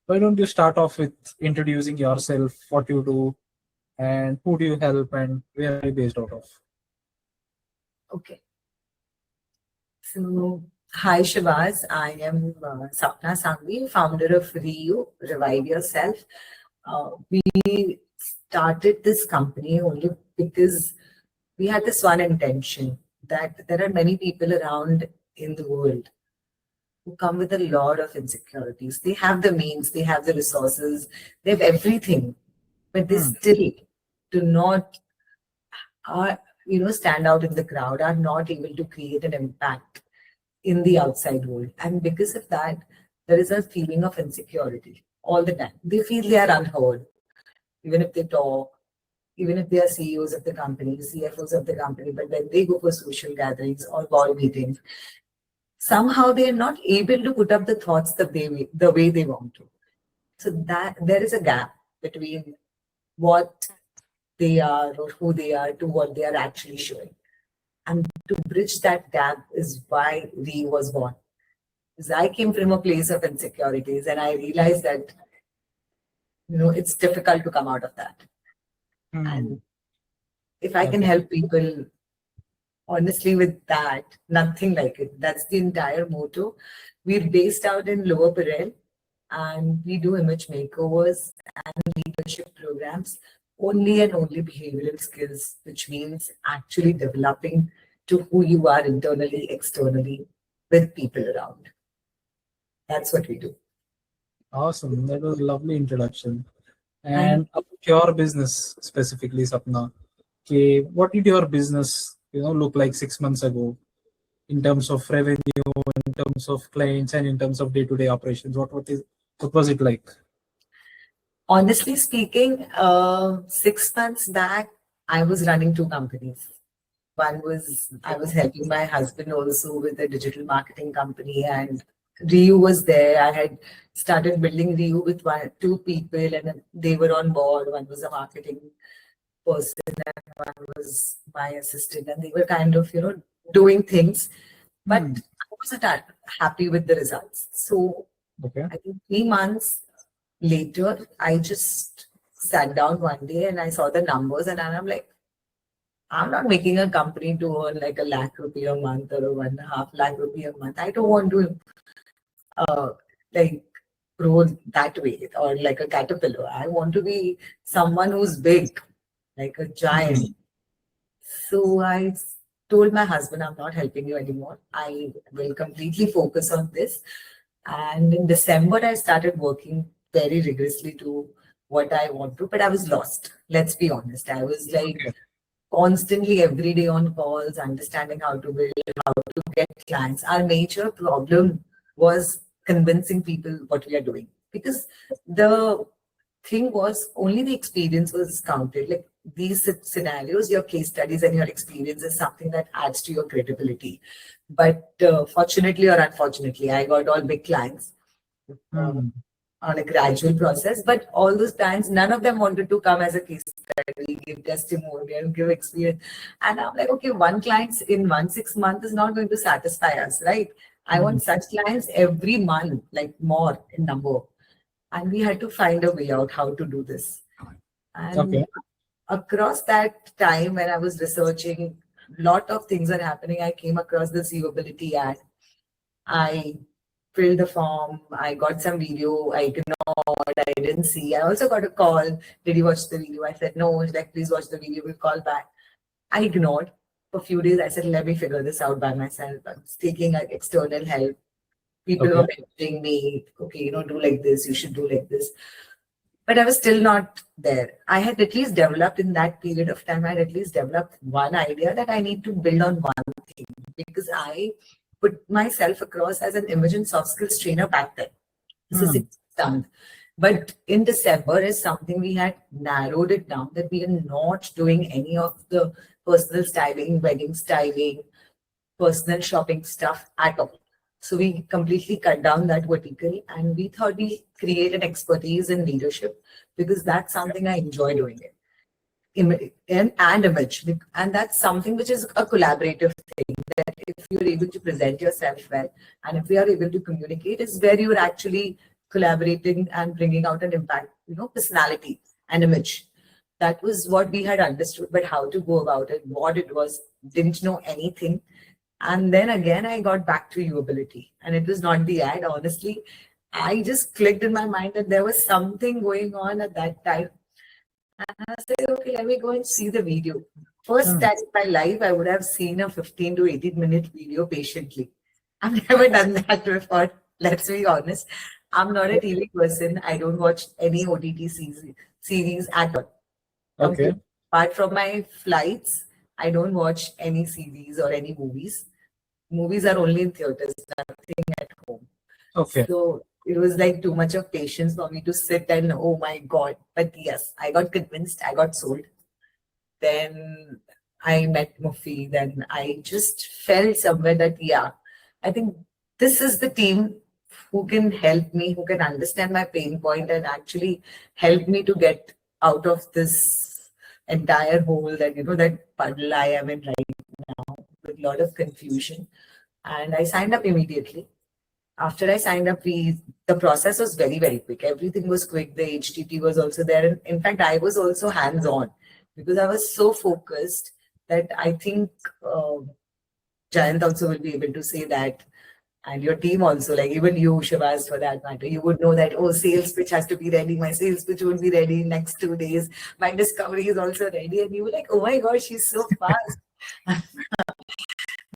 why don't you start off with introducing yourself, what you do, and who do you help, and where are you based out of? Okay. So, hi Shabazz. I am Sapna Sanghvi, founder of Revive Yourself. We started this company only because we had this one intention that there are many people around in the world who come with a lot of insecurities. They have the means, they have the resources, they have everything, but they still do not stand out in the crowd, are not able to create an impact in the outside world. And because of that, there is a feeling of insecurity all the time. They feel they are unheard, even if they talk, even if they are CEOs of the company, CFOs of the company, but when they go for social gatherings or board meetings, somehow they are not able to put up the thoughts the way they want to. So that there is a gap between what they are or who they are to what they are actually showing. And to bridge that gap is why we was born. Because I came from a place of insecurities and I realized that, it's difficult to come out of that. And if I can help people, honestly, with that, nothing like it. That's the entire motto. We're based out in Lower Parel and we do image makeovers and leadership programs, only and only behavioral skills, which means actually developing to who you are internally, externally, with people around. That's what we do. Awesome. That was a lovely introduction. And about your business specifically, Sapna, okay, what did your business, look like 6 months ago in terms of revenue, in terms of clients, and in terms of day-to-day operations? What was it like? Honestly speaking, 6 months back, I was running 2 companies. One was I was helping my husband also with a digital marketing company, and Ryu was there. I had started building Ryu with 2 people, and they were on board. One was a marketing person, and one was my assistant, and they were kind of doing things, but I wasn't happy with the results. So I think 3 months later, I just sat down one day and I saw the numbers, and I'm like, I'm not making a company to earn like ₹1 lakh a month or ₹1.5 lakh a month. I don't want to like grow that way or like a caterpillar. I want to be someone who's big, like a giant. So I told my husband, I'm not helping you anymore. I will completely focus on this. And in December, I started working very rigorously to what I want to, but I was lost. Let's be honest. I was like constantly every day on calls, understanding how to build, how to get clients. Our major problem was convincing people what we are doing, because the thing was only the experience was counted. Like these scenarios, your case studies and your experience is something that adds to your credibility. But fortunately or unfortunately, I got all big clients on a gradual process. But all those clients, none of them wanted to come as a case study, give testimonial, give experience. And I'm like, okay, one client in 6 months is not going to satisfy us, right? I want such clients every month, like more in number. And we had to find a way out how to do this. And across that time, when I was researching, a lot of things are happening. I came across this UAbility ad. I filled the form. I got some video. I ignored. I didn't see. I also got a call. Did you watch the video? I said, no. Like, please watch the video. We'll call back. I ignored. For a few days, I said, let me figure this out by myself. I was taking external help. People were mentoring me, okay, do like this, you should do like this. But I was still not there. I had at least developed in that period of time, I had at least developed one idea that I need to build on one thing, because I put myself across as an image and soft skills trainer back then. This is done. But in December is something we had narrowed it down, that we are not doing any of the personal styling, wedding styling, personal shopping stuff at all. So we completely cut down that vertical, and we thought we create an expertise in leadership, because that's something I enjoy doing it. And image. And that's something which is a collaborative thing, that if you're able to present yourself well, and if we are able to communicate, is where you're actually collaborating and bringing out an impact, personality and image. That was what we had understood, but how to go about it, what it was, didn't know anything. And then again, I got back to UAbility, and it was not the ad, honestly. I just clicked in my mind that there was something going on at that time. And I said, okay, let me go and see the video. First time in my life, I would have seen a 15 to 18-minute video patiently. I've never done that before. Let's be honest. I'm not a TV person. I don't watch any OTT series at all. Okay. Apart from my flights, I don't watch any series or any movies. Movies are only in theaters, nothing at home. Okay. So it was like too much of patience for me to sit and, oh my God. But yes, I got convinced, I got sold. Then I met Mufi. Then I just felt somewhere that, yeah, I think this is the team who can help me, who can understand my pain point and actually help me to get out of this entire hole that, that puddle I am in right now with a lot of confusion. And I signed up immediately. After I signed up, the process was very, very quick. Everything was quick. The HTT was also there. And in fact, I was also hands-on because I was so focused that I think Jayant also will be able to say that. And your team also, like even you, Shabazz, for that matter, you would know that, oh, sales pitch has to be ready. My sales pitch won't be ready in next 2 days. My discovery is also ready. And you were like, oh my gosh, she's so fast.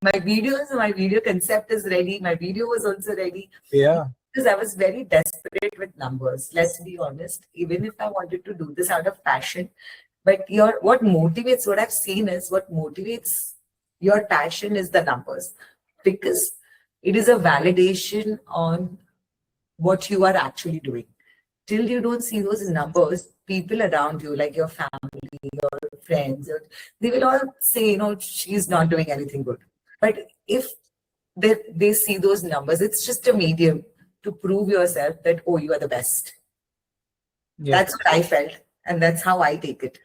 My video concept is ready. My video was also ready. Yeah. Because I was very desperate with numbers. Let's be honest. Even if I wanted to do this out of passion, but what I've seen is what motivates your passion is the numbers, because it is a validation on what you are actually doing. Till you don't see those numbers, people around you, like your family, your friends, they will all say, she's not doing anything good. But if they see those numbers, it's just a medium to prove yourself that, oh, you are the best. Yeah. That's what I felt. And that's how I take it.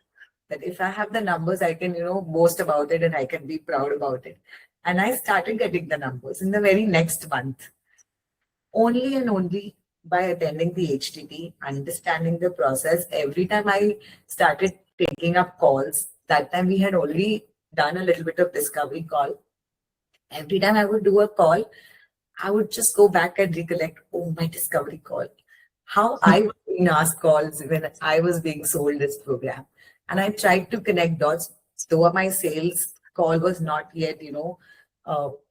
That if I have the numbers, I can, boast about it and I can be proud about it. And I started getting the numbers in the very next month. Only and only by attending the HTT, understanding the process. Every time I started taking up calls, that time we had already done a little bit of discovery call. Every time I would do a call, I would just go back and recollect, oh, my discovery call. How I was being asked calls when I was being sold this program. And I tried to connect dots, though my sales call was not yet,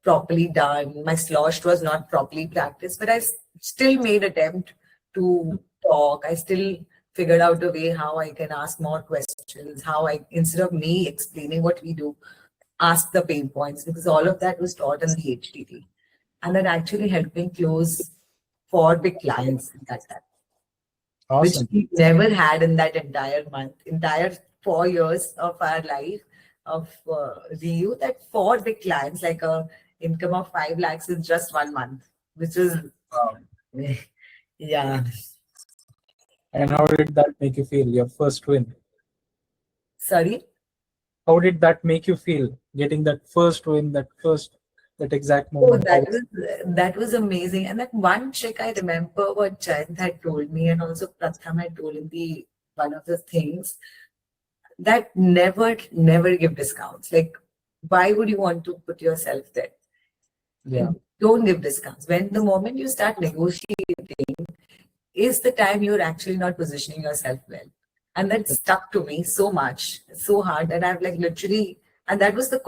properly done. My slosh was not properly practiced, but I still made attempt to talk. I still figured out a way how I can ask more questions, instead of me explaining what we do, ask the pain points, because all of that was taught in the HTT. And that actually helped me close 4 big clients at that time. Awesome. Which we never had in that entire 4 years of our life of REU, that 4 big clients, like a income of 5 lakhs in just 1 month, which is, yeah. And how did that make you feel, your first win? Sorry? How did that make you feel, getting that first win, that exact moment? Oh, that was amazing. And that one trick, I remember what Jayant had told me, and also Pratham had told me one of the things, that never give discounts. Like, why would you want to put yourself there? Yeah. Don't give discounts. The moment you start negotiating is the time you're actually not positioning yourself well. And that stuck to me so much, so hard. And I've literally, and that was the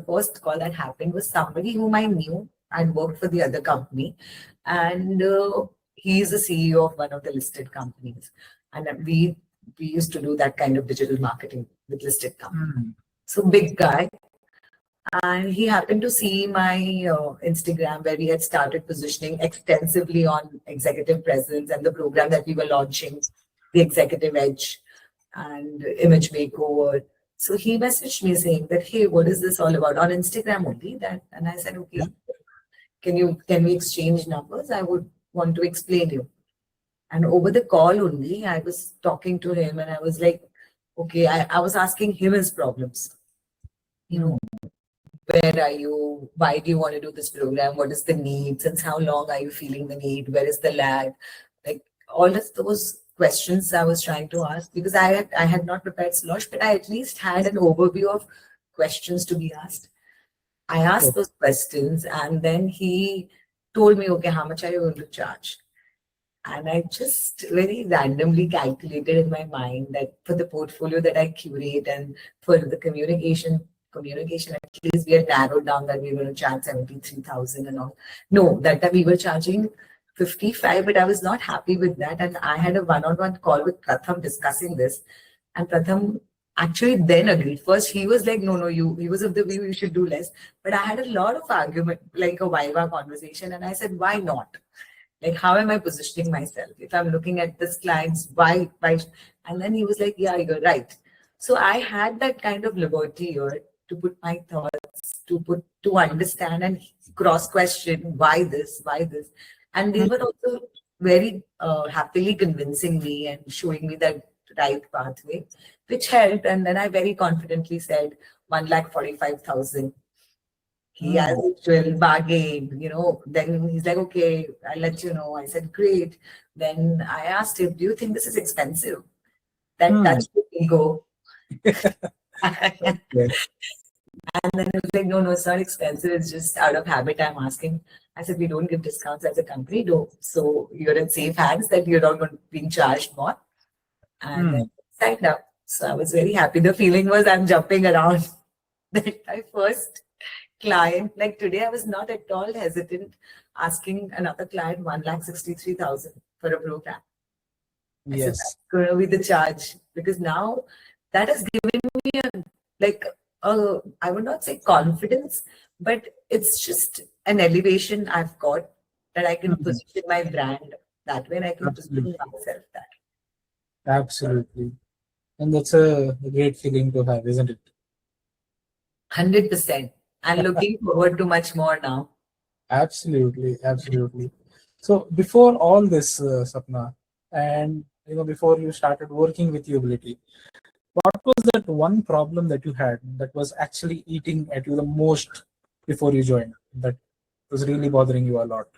first call that happened was somebody whom I knew and worked for the other company. And he's the CEO of one of the listed companies. And we used to do that kind of digital marketing with listed companies. So big guy. And he happened to see my Instagram, where we had started positioning extensively on executive presence and the program that we were launching, the Executive Edge and Image Makeover. So he messaged me saying that, hey, what is this all about? On Instagram only. And I said, okay, can we exchange numbers? I would want to explain you. And over the call only, I was talking to him and I was like, okay, I was asking him his problems. Where are you? Why do you want to do this program? What is the need? Since how long are you feeling the need? Where is the lag? Like, all of those questions I was trying to ask, because I had not prepared slush, but I at least had an overview of questions to be asked. I asked those questions, and then he told me, okay, how much are you going to charge? And I just very randomly calculated in my mind that for the portfolio that I curate and for the communication, at least we had narrowed down that we were going to charge 73,000 and all. No, that time we were charging 55, but I was not happy with that. And I had a one-on-one call with Pratham discussing this. And Pratham actually then agreed. First, he was like, no, he was of the view you should do less. But I had a lot of argument, like a Viva conversation. And I said, why not? Like, how am I positioning myself? If I'm looking at this client's why? And then he was like, yeah, you're right. So I had that kind of liberty here to put my thoughts, to understand and cross question why this. And they were also very happily convincing me and showing me that right pathway, which helped. And then I very confidently said 1,45,000. He as usual bargained, then he's like, okay, I'll let you know. I said, great. Then I asked him, do you think this is expensive? That touched the ego. And then he was like, no, it's not expensive. It's just out of habit I'm asking. I said, we don't give discounts as a company. No. So you're in safe hands that you're not going to be charged more. And then signed up. So I was very happy. The feeling was I'm jumping around. That my first client, like today, I was not at all hesitant asking another client 1,63,000 for a program. I said, that's going to be the charge, because now that has given me I would not say confidence, but it's just an elevation I've got that I can position my brand that way, and I can position myself that. Absolutely. And that's a great feeling to have, isn't it? 100%. I'm looking forward to much more now. Absolutely. So before all this, Sapna, and before you started working with UAbility, what was that one problem that you had that was actually eating at you the most before you joined, that was really bothering you a lot?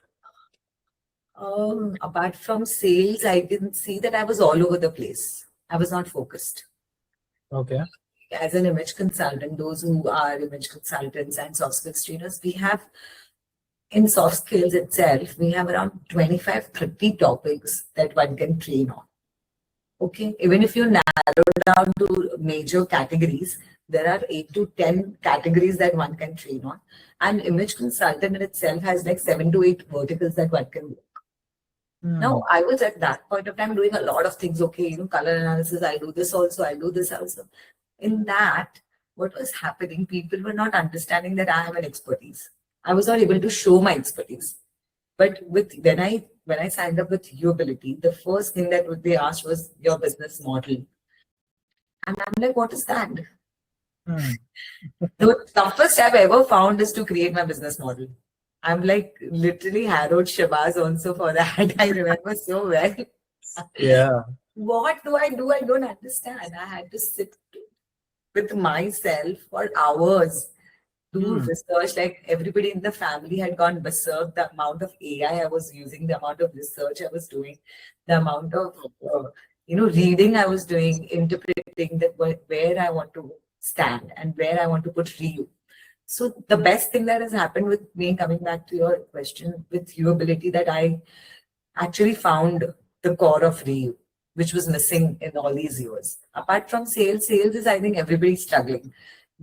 Apart from sales, I didn't see that I was all over the place. I was not focused. Okay. As an image consultant, those who are image consultants and soft skills trainers, we have in soft skills itself, we have around 25, 30 topics that one can train on. Okay, even if you narrow down to major categories, there are 8 to 10 categories that one can train on. And image consultant in itself has like 7 to 8 verticals that one can work. Now, I was at that point of time doing a lot of things. Okay, color analysis, I do this also. In that, what was happening, people were not understanding that I have an expertise. I was not able to show my expertise. But when I signed up with UAbility, the first thing that they asked was your business model. And I'm like, what is that? The toughest I've ever found is to create my business model. I'm like literally harrowed Shabazz also for that. I remember so well. Yeah. What do? I don't understand. I had to sit with myself for hours, do research. Like everybody in the family had gone berserk. The amount of AI I was using, the amount of research I was doing, the amount of reading I was doing, interpreting that where I want to stand and where I want to put Ryu. So the best thing that has happened with me, coming back to your question, with UAbility, that I actually found the core of Ryu, which was missing in all these years. Apart from sales is, I think, everybody's struggling.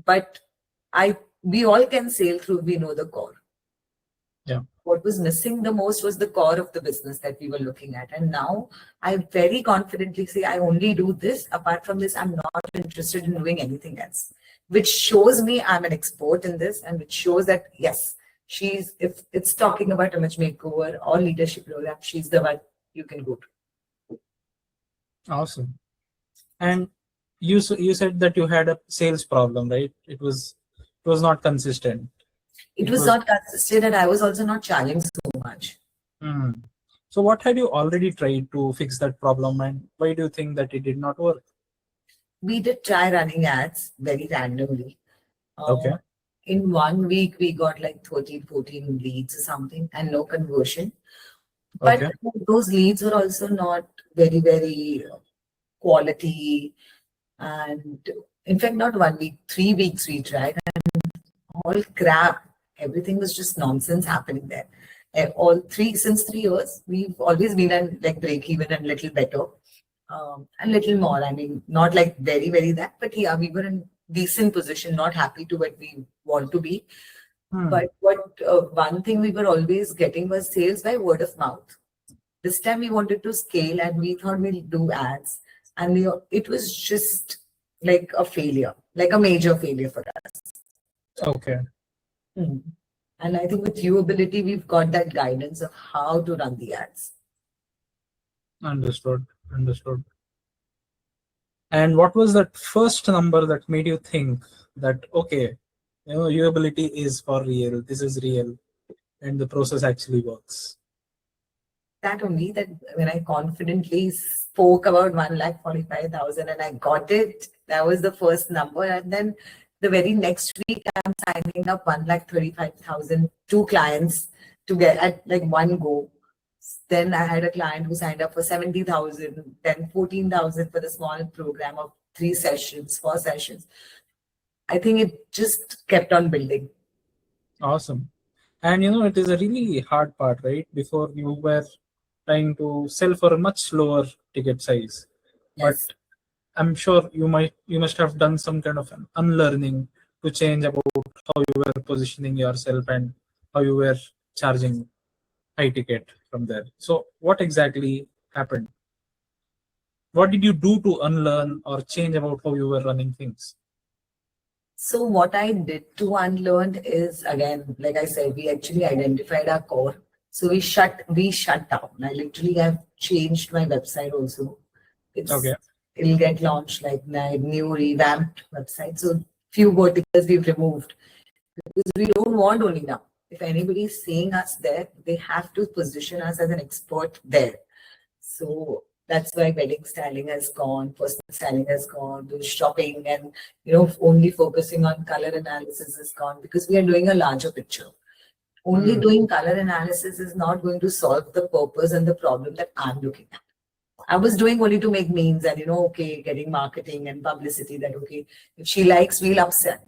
But we all can sail through, we know the core. Yeah. What was missing the most was the core of the business that we were looking at. And now I very confidently say, I only do this. Apart from this, I'm not interested in doing anything else, which shows me I'm an expert in this, and which shows that, yes, if it's talking about image makeover or leadership program, she's the one you can go to. Awesome. And you said that you had a sales problem, right? It was not consistent. It was not consistent, and I was also not charging so much. So what had you already tried to fix that problem, and why do you think that it did not work? We did try running ads very randomly. Okay. In 1 week, we got like 13, 14 leads or something, and no conversion. But Okay. those leads were also not very quality. And in fact, not 1 week, 3 weeks we tried, all crap. Everything was just nonsense happening there. Since 3 years, we've always been at like break even and little better, a little more. I mean, not like very that, but yeah, we were in decent position, not happy to what we want to be. Hmm. But one thing we were always getting was sales by word of mouth. This time we wanted to scale and we thought we'll do ads. And it was just like a failure, like a major failure for us. Okay. Hmm. And I think with UAbility, we've got that guidance of how to run the ads. Understood. Understood. And what was that first number that made you think that, okay, your ability is for real, this is real, and the process actually works? That only that when I confidently spoke about 1,45,000 and I got it, that was the first number. And then the very next week, I'm signing up 1,35,000 two clients to get at like one go. Then I had a client who signed up for 70,000, then 14,000 for the small program of 3 sessions, 4 sessions. I think it just kept on building. Awesome. And it is a really hard part, right? Before you were trying to sell for a much lower ticket size. But Yes. I'm sure you must have done some kind of an unlearning to change about how you were positioning yourself and how you were charging high ticket from there. So what exactly happened? What did you do to unlearn or change about how you were running things? So what I did to unlearn is, again, like I said, we actually identified our core. So we shut down. I literally have changed my website also. Okay. It'll get launched like my new revamped website. So few verticals we've removed because we don't want only now. If anybody is seeing us there, they have to position us as an expert there. So that's why wedding styling has gone, personal styling has gone, the shopping and only focusing on color analysis has gone because we are doing a larger picture. Only Hmm. doing color analysis is not going to solve the purpose and the problem that I'm looking at. I was doing only to make memes and okay, getting marketing and publicity that okay, if she likes, we'll upsell.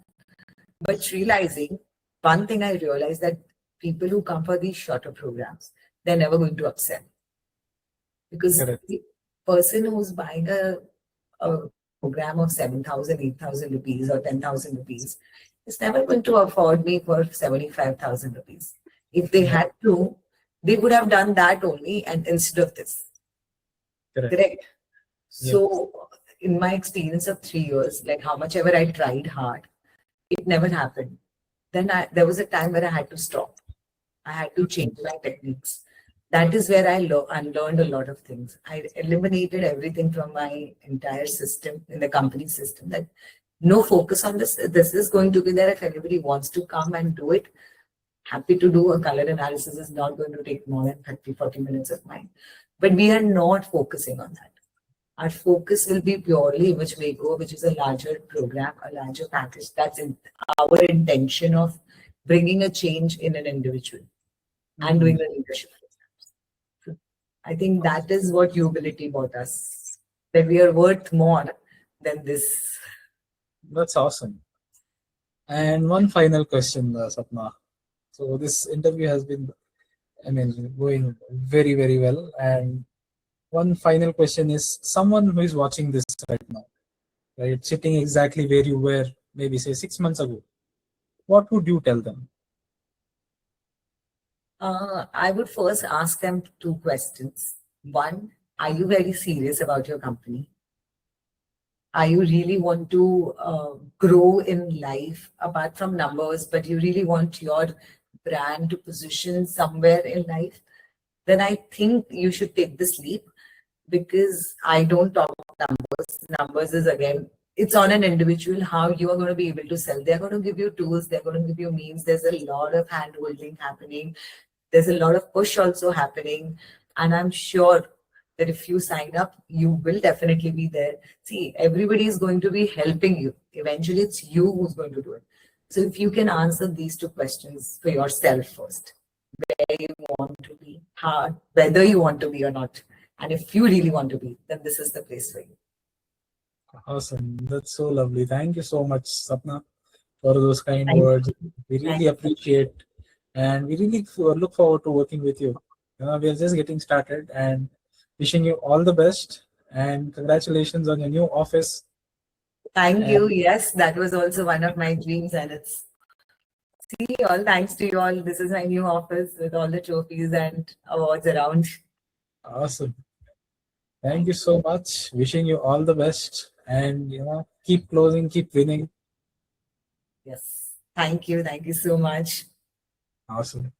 But realizing one thing I realized that people who come for these shorter programs, they're never going to upsell. Because Correct. the person who's buying a program of 7,000, 8,000 rupees or 10,000 rupees is never going to afford me for 75,000 rupees. If they Yeah. had to, they would have done that only and instead of this. Correct. Correct. Yeah. So in my experience of 3 years, like how much ever I tried hard, it never happened. Then there was a time where I had to stop. I had to change my techniques. That is where I unlearned a lot of things. I eliminated everything from my entire system in the company system. That no focus on this. This is going to be there if anybody wants to come and do it. Happy to do a color analysis is not going to take more than 30, 40 minutes of mine. But we are not focusing on that. Our focus will be purely image makeover, which is a larger program, a larger package. That's our intention of bringing a change in an individual and Hmm. doing the leadership. I think that is what UAbility bought us, that we are worth more than this. That's awesome. And one final question, Sapna. So this interview has been, going very, very well. And one final question is someone who is watching this right now, right, sitting exactly where you were, maybe say 6 months ago, what would you tell them? I would first ask them 2 questions. One, are you very serious about your company? Are you really want to grow in life apart from numbers, but you really want your brand to position somewhere in life? Then I think you should take this leap because I don't talk numbers. Numbers is again, it's on an individual how you are going to be able to sell. They're going to give you tools, they're going to give you means. There's a lot of hand holding happening. There's a lot of push also happening. And I'm sure that if you sign up, you will definitely be there. See, everybody is going to be helping you. Eventually, it's you who's going to do it. So if you can answer these 2 questions for yourself first. where you want to be, how, whether you want to be or not. And if you really want to be, then this is the place for you. Awesome. That's so lovely. Thank you so much, Sapna, for those kind Thank words. you. We Thank really appreciate, and we really look forward to working with you. We are just getting started, and wishing you all the best. And congratulations on your new office. Thank you. And Yes, that was also one of my dreams, and it's see all thanks to you all. This is my new office with all the trophies and awards around. awesome. Thank you so much. Wishing you all the best, and keep closing, keep winning. Yes. Thank you. Thank you so much. Awesome.